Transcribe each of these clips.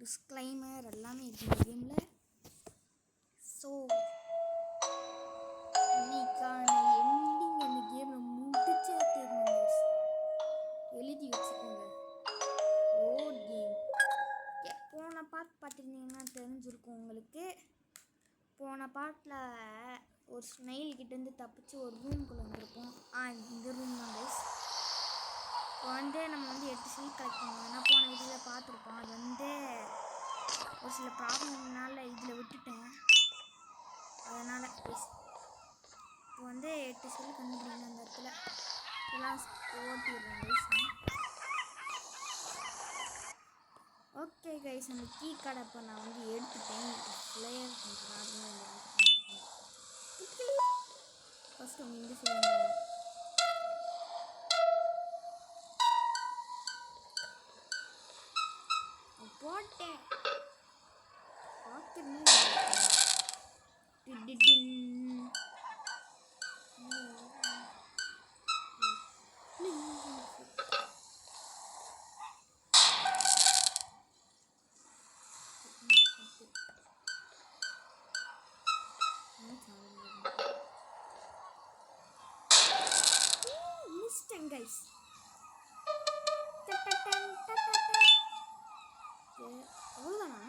Disclaimer எல்லாமே இருக்குது இந்த கேமில். ஸோ இன்னைக்கான எண்டிங் அந்த கேமில் முடிச்சே தீரணும். எழுதி வச்சுக்கோங்க. Road game. போன பாட்டு பார்த்துருந்தீங்கன்னா தெரிஞ்சிருக்கும் உங்களுக்கு. போன பாட்டில் ஒரு ஸ்னைல் கிட்டேருந்து தப்பிச்சு ஒரு ரூம்குள்ளே வந்திருப்போம். இந்த ரூம் தான் கைஸ். இப்போ வந்து நம்ம வந்து 8 ஷீல்ட் கலெக்ட் பண்ணுவோம். ஏன்னா போன வீடியோவில் பார்த்துருப்போம். அது வந்து ஒரு சில ப்ராப்ளம்னால இதில் விட்டுட்டேன். அதனால் இப்போ வந்து 8 ஷீல்ட் கண்டுபிடிங்க அந்த இடத்துல எல்லாம் ஓட்டிடுறேன் கைஸ். ஓகே கைஸ், அந்த கீ கார்டை இப்போ நான் வந்து எடுத்துட்டேன். பிளேயர் பண்ணுறேன். ஃபஸ்ட்டு அவங்க இந்த சைடு போட்டேன். பார்க்கணும் guys. அவ்வளோதானா?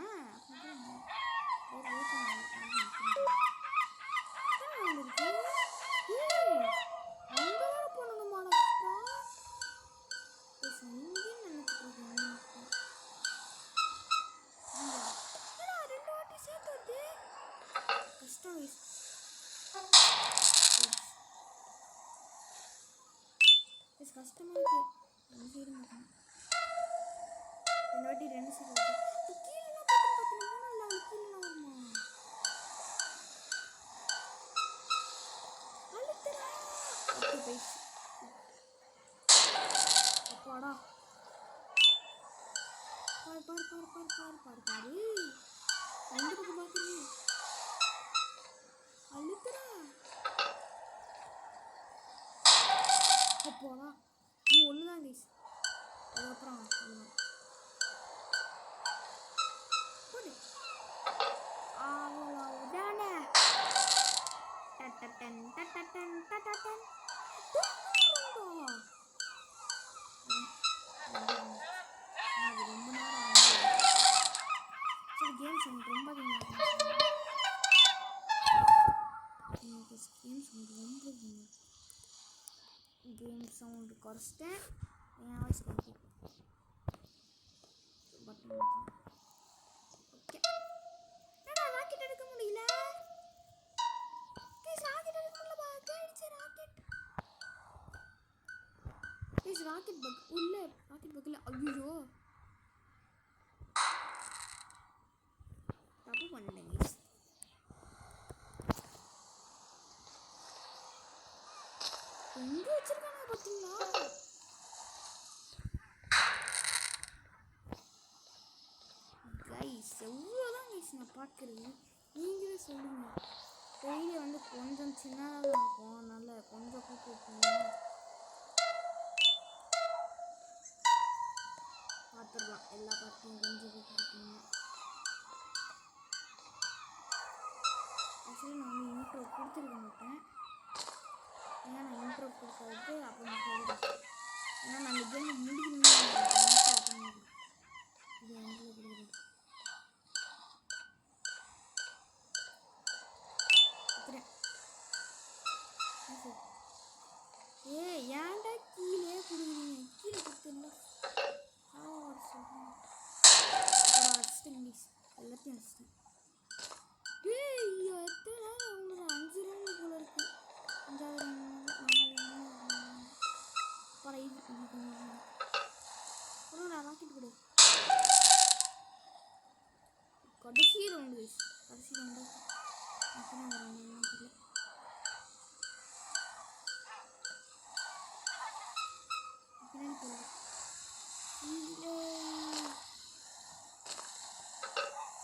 கஷ்டமாக இருக்கு. 2 சைடு மாட்டேன். இந்த வாட்டி 2 சைடு கீழே பார்த்தீங்கன்னா கீழே வருமா? அப்பாடா பாரு பாரு பாரு பாரு பாரு பாரு பாரு ரெண்டு பக்கம் பார்க்குறீங்க. அழுத்துறா அப்பாடா. நீ ஒன்று தான் கைஸ். அதுக்கப்புறம் போடு அவ்வளோதானே. டட்டட்டன் டட்டட்டன் டட்டட்டன். அது ரொம்ப நேரம் சரி கேம் சவுண்ட் ரொம்ப கேம் சவுண்டு குறைச்சிட்டேன். என் வாய்ஸ் குறைக்கும். Button okay. என்னடா ராக்கெட் எடுக்க முடியல? ராக்கெட் எடுக்க முடியல. பாக்கிடுச்சு ராக்கெட். ராக்கெட் பக் உள்ள ராக்கெட் பக்கல. ஐயோ தப்பு பண்ணிட்டேன் கைஸ். எங்க வச்சிருக்காங்க பார்த்தீங்களா? கைஸ் எவ்வளோதான் கைஸ் நான் பார்க்குறது. நீங்களே சொல்லுங்க. கையில் வந்து கொஞ்சம் சின்னதாக இருக்கும். அதனால கொஞ்சம் கூப்பிட்டு பார்த்துடலாம். எல்லா பாட்டையும் கொஞ்சம் கூப்பிட்டுருக்கீங்க. ஆக்சுவலி நான் வந்து இன்ட்ரோ கொடுத்துருக்க மாட்டேன். ஏன்னா நான் இன்ட்ரோ கொடுக்கறது அப்புறம் சொல்லிடுறேன். ஏன்னா நான் இந்த கேம் முடிக்கணும்னு இது எங்களை கொடுக்குறது. ஏன்டா கீழே கொடுக்குறீங்க? கீழே கொடுத்துருந்தா சொல்கிறேன். அடிச்சிட்டேன் ப்ளீஸ். எல்லாத்தையும் அடிச்சிட்டேன். எத்தனை அவங்களோட 5 ரூம் போல இருக்கு. 5வது நான் ராக்கெட் கொடு. கடைசி ரவுண்டு கைஸ். கடைசி ரவுண்டு அப்புறம் வரணும் தெரியல. பின்னாடி போகலாம்.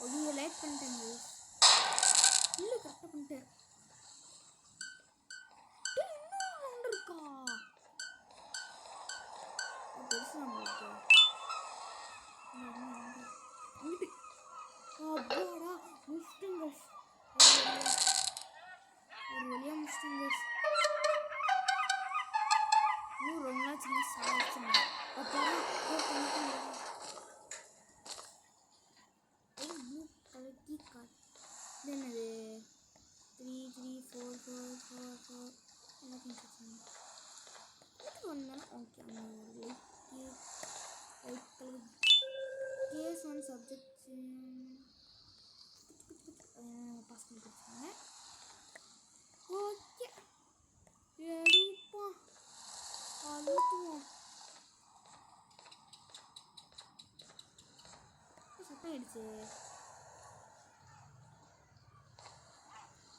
ஐயோ லைக் பண்ணிட்டேன் கைஸ். இல்லை கரெக்டாக பண்ணிட்டேன். இன்னும் ரவுண்டு இருக்கா? பெருசு நம்மளுக்கு இங்கிட்டு அப்பாடா முடிச்சிட்டேங்க. ஒரு வழியாக முடிச்சிட்டேங்க. இன்னும் ரொம்ப நாள் சின்ன சாப்பிடுங்க. அப்பாடா ப்ளூ கலர் கீ கார்டு. இது என்னது 3 3 4 4 4 4 எல்லாத்தையும் வச்சுருங்க. இதுக்கு வந்தாலும் ஓகே. அந்த ஒரு light colour case one subject pass பண்ணி கொடுத்துருங்க. ஓகே எடுப்பா அழுத்துவோம். சத்தம் ஆயிடுச்சு.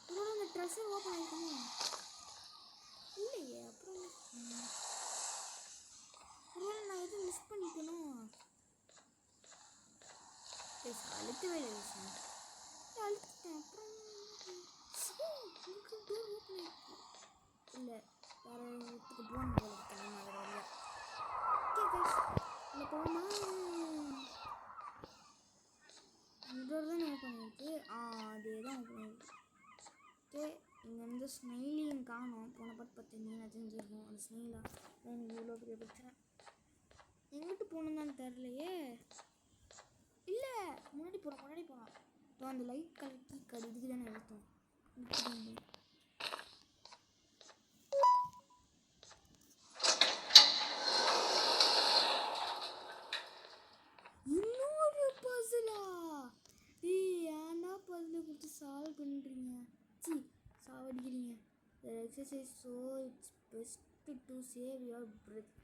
இதோட அந்த ட்ரெஸ்ஸை ஓப்பன் ஆகிக்கணுமா இல்லையே? அப்புறம் ஒருவேளை நான் எதுவும் மிஸ் பண்ணிக்கணும். அழுத்தவே இல்லை விஷயம். அழுத்திட்டேன். அப்புறம் டோர் ஓப்பன் ஆகிருக்கு. இல்லை வேறு இடத்துக்கு போகணும் போல இருக்கேன். அதில் வரல. ஓகே கைஸ் இல்லை போகணுமா? டோர் தான் ஓப்பன் ஆகிருக்கு. அதே தான் ஓப்பன் ஆகிருக்கு. ஓகே இங்கே வந்து ஸ்மெயிலியும் காணும். போன பாட்டு பார்த்தீங்கன்னா தெரிஞ்சிருக்கும். அந்த ஸ்மெயிலாக எனக்கு இவ்வளோ பெரிய பிரச்சனை. எங்கிட்டு போகணுன்னு தெரிலையே. இல்லை முன்னாடி போகிறோம். இப்போ அந்த லைட் கலர் கீ கார்டு இதுக்கு தானே எடுத்தோம். இன்னொரு பசிலா? ஏன்னா பசில் கொடுத்து சால்வ் பண்ணுறீங்க. சாவடிக்கிறீங்க. The exercise so it's best to save your breath.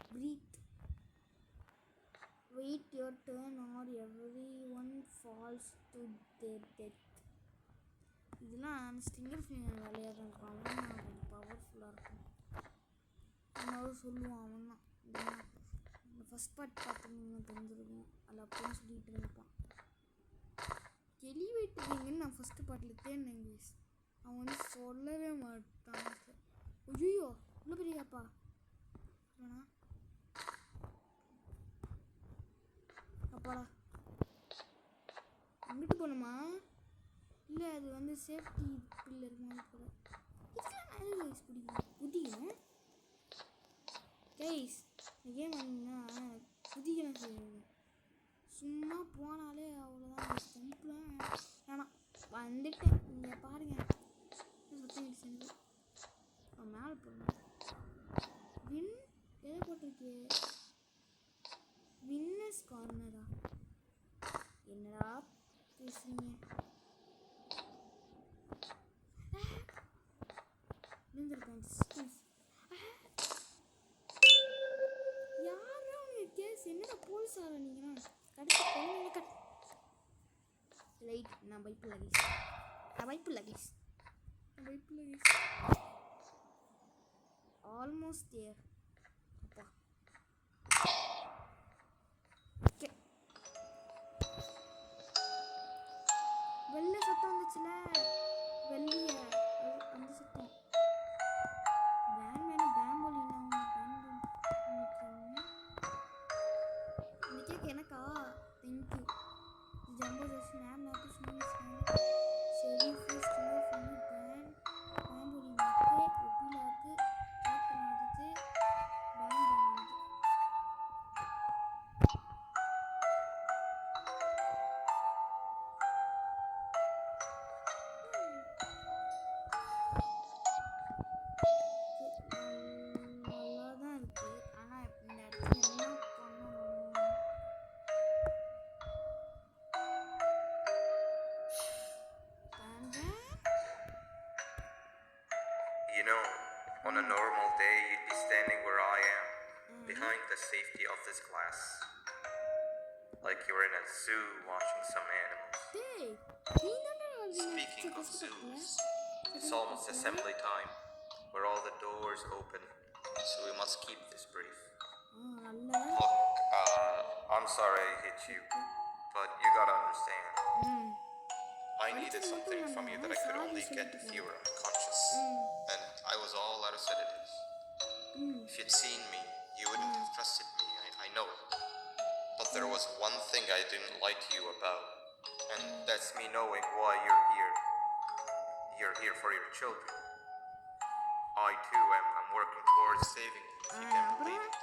Wait your turn or everyone falls to their death. இதெல்லாம் ஸ்டிங்கர் ஃபிங்கர் விளையாடுறேன். அவன் கொஞ்சம் பவர்ஃபுல்லாக இருக்கும். இன்னொரு சொல்லுவான் அவன் தான். இந்த ஃபஸ்ட் பார்ட் பார்த்தீங்கன்னா தெரிஞ்சிருக்கும். அதில் அப்படின்னு சொல்லிட்டு இருப்பான். எலிவேட்டருங்கன்னு நான் ஃபஸ்ட்டு பார்ட்டில் தேடினேன் இங்கிலீஷ். அவன் வந்து சொல்லவே மாட்டான். ஐயோ இவ்வளோ பெரியாப்பா வேணா அப்பாடா. அங்கிட்டு போகணுமா? இல்லை அது வந்து சேஃப்டி பில்லர் மாதிரி போல. இதுக்கெல்லாம் நான் கைஸ் குதிக்கணும். கைஸ் இந்த கேம் வந்தீங்கன்னா குதிக்கலாம் செய்யுங்க. சும்மா போனாலே அவ்வளோதான். சிம்பிளாக வேணாம். வந்துட்டேன். நீங்கள் பாருங்கள் செஞ்சு மேலே போடணும். வின் எதை போட்டிருக்கு? வின்னர்ஸ் கார்னரா? என்னடா பேசுறீங்க? யாரா உங்க கேஸ்? என்னடா போலீஸ் ஆரம்பிங்கன்னா கடைசி பொண்ணு லைட். நான் பைப்பு லகேஜ் ஆல்மோஸ்ட் தேர். அப்பா ஓகே. வெள்ளை சத்தம் வந்துச்சுல. வெள்ளிய அந்த சத்தம். வேன் வேணும். பேம்போலினா இந்த கேக் எனக்கா? தேங்க்யூ. ஜம்போ ஜஸ்ட் நேம் நாட்டு ஸ்னூஸ் செரி ஃபிஷ் ஸ்னூ ஃபனி பேன் பேம்போலினாக்கு ஒபிலாக்கு கேப்டன் ஆதித்து பேன் பண்ணுது. நல்லா தான் இருக்கு. ஆனால் இந்த இடத்துல என்ன பண்ணணும்? You know, on a normal day, you'd be standing where I am, behind the safety of this glass. Like you're in a zoo watching some animals. Speaking of zoos, it's almost assembly time. Where all the doors open, so we must keep this brief. Look, I'm sorry I hit you, but you gotta understand. I needed something from you that I could only get if you were unconscious, and I was all out of sedatives. If you'd seen me, you wouldn't have trusted me, I know it. But there was one thing I didn't like you about. And that's me knowing why you're here. You're here for your children. I too am working towards saving them, if you can believe it.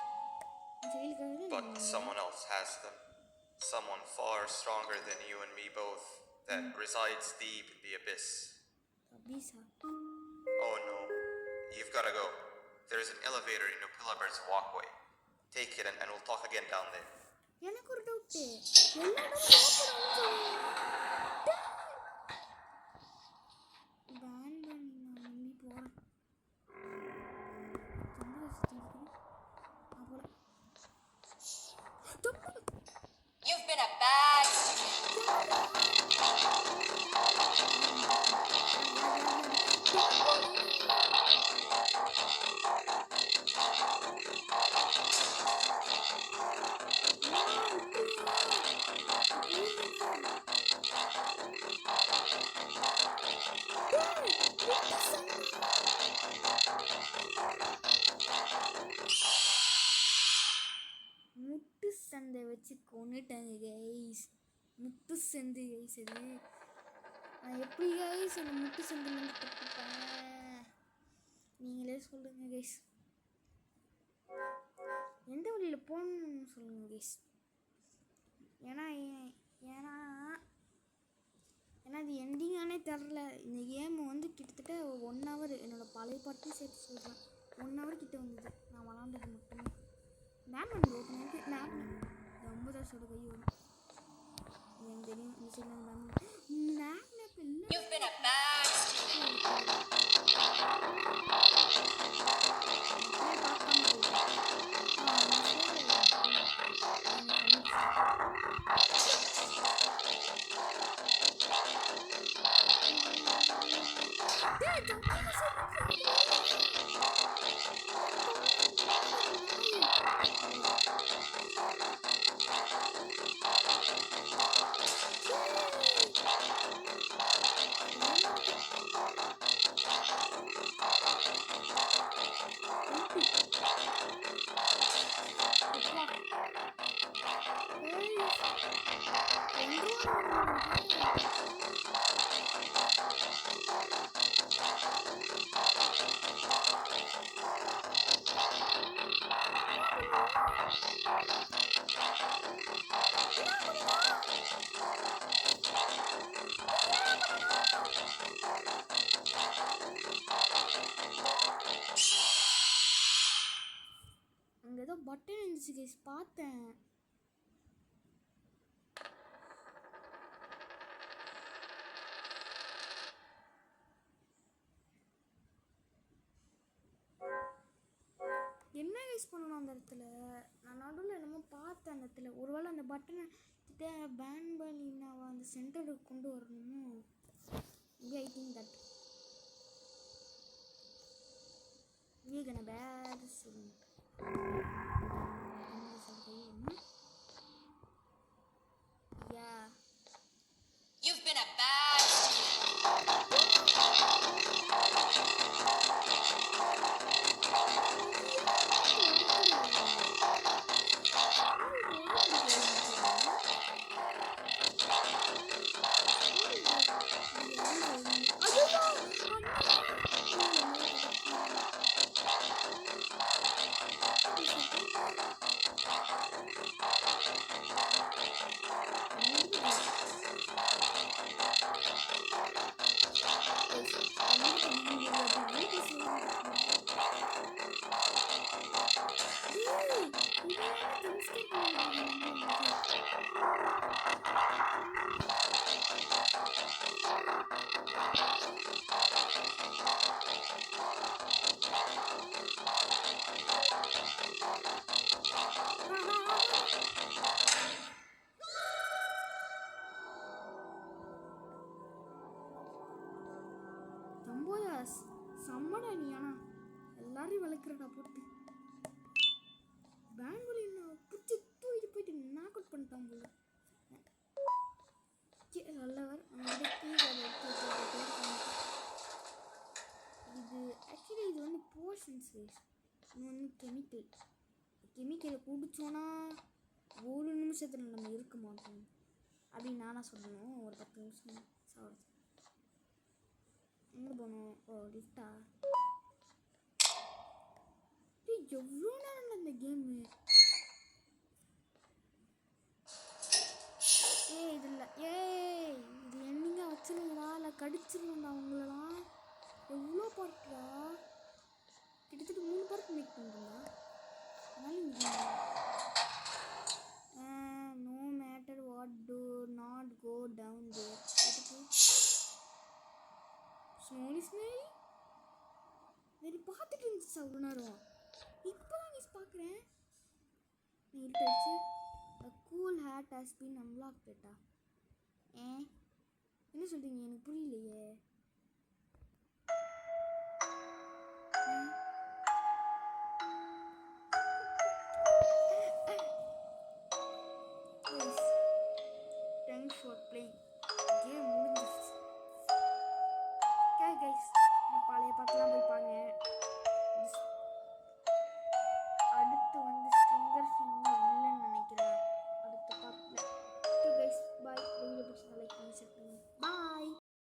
But someone else has them. Someone far stronger than you and me both, that resides deep in the abyss. Oh no, you've gotta go. There's an elevator in Upilaber's walkway. Take it and we'll talk again down there. எனக்கு ஒரு doubt எல்லா You've been a bad முட்டு சந்தை வச்சு கொண்டுட்டாங்க guys. முட்டு சந்தை guys அது. நான் எப்படி கைஸ் அந்த முட்டு சந்தையிலேருந்து தப்பிப்பேன் நீங்களே சொல்லுங்க கைஸ். எந்த வழியில் போகணுன்னு சொல்லுங்க கைஸ். ஏன்னா ஏன்னா அது எண்டிங்கானே தெரில. இந்த கேம் வந்து கிட்டத்தட்ட 1 hour என்னோடய பழைய பாட்டையும் சேர்த்து சொல்கிறேன். 1 hour கிட்ட வந்தது நான் விளாண்டது மட்டுமே. மேம் வந்து ஓப்பன் ஆகிட்டு மேம் ரொம்ப தான் சொல்ல கை வரும் எனக்கு தெரியும். இந்த சைடில் மேம் மேப் இல்லை. You've been a bad அங்கே ஏதோ பட்டன் இருந்துச்சு கைஸ் பார்த்தேன். என்ன யூஸ் பண்ணணும் அந்த இடத்துல? நான் நடுவில் என்னமோ பார்த்தேன் அந்த இடத்துல. ஒருவேளை அந்த பட்டனை பேன் பண்ணி நான் அந்த சென்டருக்கு கொண்டு வரணுமோ? I think that we gonna bad soon. Yeah. You've been a bad செம்மடா நீ. ஆனால் எல்லாரையும் வளர்க்குறடா போட்டு பேங்குலி நான் பிடிச்சி தூக்கிட்டு போயிட்டு நாக் அவுட் பண்ணிட்டான் போல. நல்லவர் இது ஆக்சுவலி இது வந்து போர்ஷன்ஸ் வேஸ்ட். இது வந்து கெமிக்கலை குடித்தோன்னா 1 நிமிஷத்தில் நம்ம இருக்க மாட்டோம். அப்படின்னு நானா சொல்லணும். ஒரு 10 நிமிஷம் சாப்பிடுது. எங்கே போகணும்? ஓ லிஃப்டா? எவ்வளோ நேரம் இந்த கேமு? இது இல்லை. இது என்னங்க வச்சிருங்களா இல்லை கடிச்சிருந்தா அவங்களெல்லாம்? எவ்வளோ பார்ட்டா? கிட்டத்தட்ட 3 பார்ட் மேக் பண்ணுறா. அதனால no matter what do not go down there. ஸ்னோலி ஸ்னேலி வேறு பார்த்துட்டு இருந்துச்சு அவ்வளோ நேரம். இப்போ தான் நீ பார்க்குறேன். நீ இருட்டாச்சு. A cool hat has been unlocked பேட்டா. என்ன சொல்கிறீங்க? எனக்கு புரியலையே. Thanks for playing. கேம்